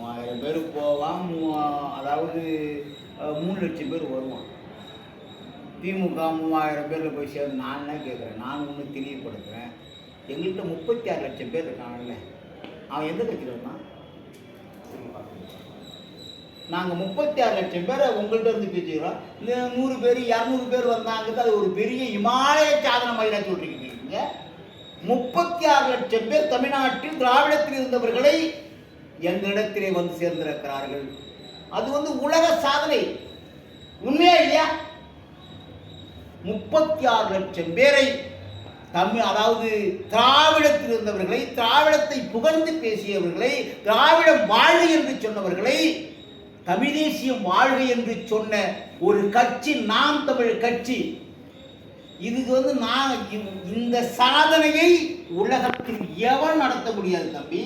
3000 பேர் போவான். அதாவது 3 லட்சம் பேர் வருவான். திமுக 3000 பேரில் போய் சேர்ந்து நான் என்ன கேட்குறேன், நான் ஒன்று தெரியப்படுத்துகிறேன். எங்கள்கிட்ட 36 லட்சம் பேர் இருக்காங்கல்ல, அவன் எந்த கட்சியில் இருந்தான்? நாங்கள் 36 லட்சம் பேரை உங்கள்கிட்ட இருந்து பேசுகிறோம். இந்த 100 பேர் 200 பேர் வந்தாங்க, அது ஒரு பெரிய இமாலய சாதனை மயிலா சொல்லிருக்கீங்க. 36 லட்சம் பேர் தமிழ்நாட்டில் திராவிடத்தில் இருந்தவர்களை எங்களிடத்திலே வந்து சேர்ந்திருக்கிறார்கள். அது உலக சாதனை. உண்மையா இல்லையா? 36 லட்சம் பேரை அதாவது திராவிடத்தில் இருந்தவர்களை, திராவிடத்தை புகழ்ந்து பேசியவர்களை, திராவிடம் வாழ்க என்று சொன்னவர்களை, தமிழ் தேசியம் வாழ்க என்று சொன்ன ஒரு கட்சி நாம் தமிழ் கட்சி. இதுக்கு நான் இந்த சாதனையை உலகத்தில் எவன் நடத்த முடியாது தம்பி.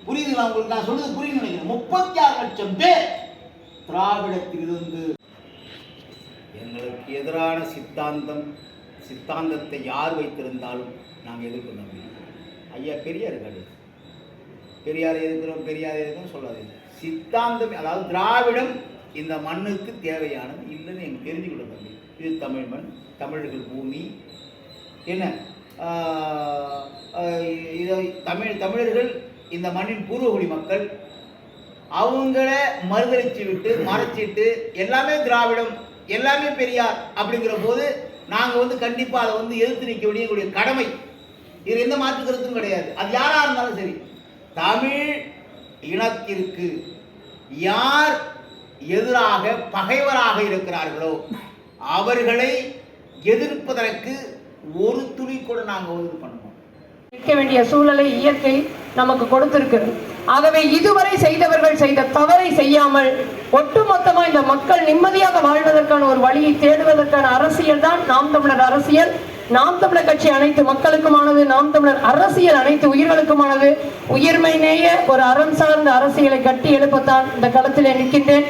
புரியுதுங்களா உங்களுக்கு? நான் சொல்றது புரியுது நினைக்கிறேன். 36 லட்சம் பேர் திராவிடத்தில் இருந்து எங்களுக்கு எதிரான சித்தாந்தத்தை யார் வைத்திருந்தாலும் நாங்கள் எதிர்ப்பு தம்பி. ஐயா பெரியார் இருக்காரு, பெரியார் எதிர்க்கிறோம் சொல்லாது. சித்தாந்தம், அதாவது திராவிடம் இந்த மண்ணுக்கு தேவையானது இல்லைன்னு எனக்கு தெரிஞ்சுக்கிடும் தம்பி. இது தமிழ் மண், தமிழர்கள் பூமி. என்ன தமிழர்கள் இந்த மண்ணின் பூர்வகுடி மக்கள். அவங்கள மறுதளிச்சு விட்டு மறைச்சிட்டு எல்லாமே திராவிடம், எல்லாமே பெரியார் அப்படிங்கிற போது நாங்கள் கண்டிப்பாக அதை எதிர்த்து நிற்க வேண்டிய கடமை. இது எந்த மாற்று கருத்தும் கிடையாது. அது யாராக இருந்தாலும் சரி. தமிழ் இனத்திற்கு யார் எதிராக பகைவராக இருக்கிறார்களோ அவர்களை எதிர்ப்பதற்கு ஒரு துளி கூட நாங்கள் பண்ணுவோம். நிற்க வேண்டிய சூழலை இயற்கை நமக்கு கொடுத்திருக்கு. ஆகவே இதுவரை செய்தவர்கள் செய்த தவறை செய்யாமல் ஒட்டுமொத்தமா இந்த மக்கள் நிம்மதியாக வாழ்வதற்கான ஒரு வழியை தேடுவதற்கான அரசியல் தான் நாம் தமிழர் அரசியல். நாம் தமிழர் கட்சி அனைத்து மக்களுக்குமானது. நாம் தமிழர் அரசியல் அனைத்து உயிர்களுக்குமானது. உயிர்மை நேய ஒரு அறம் சார்ந்த அரசியலை கட்டி எழுப்பத்தான் இந்த களத்திலே நிற்கின்றேன்.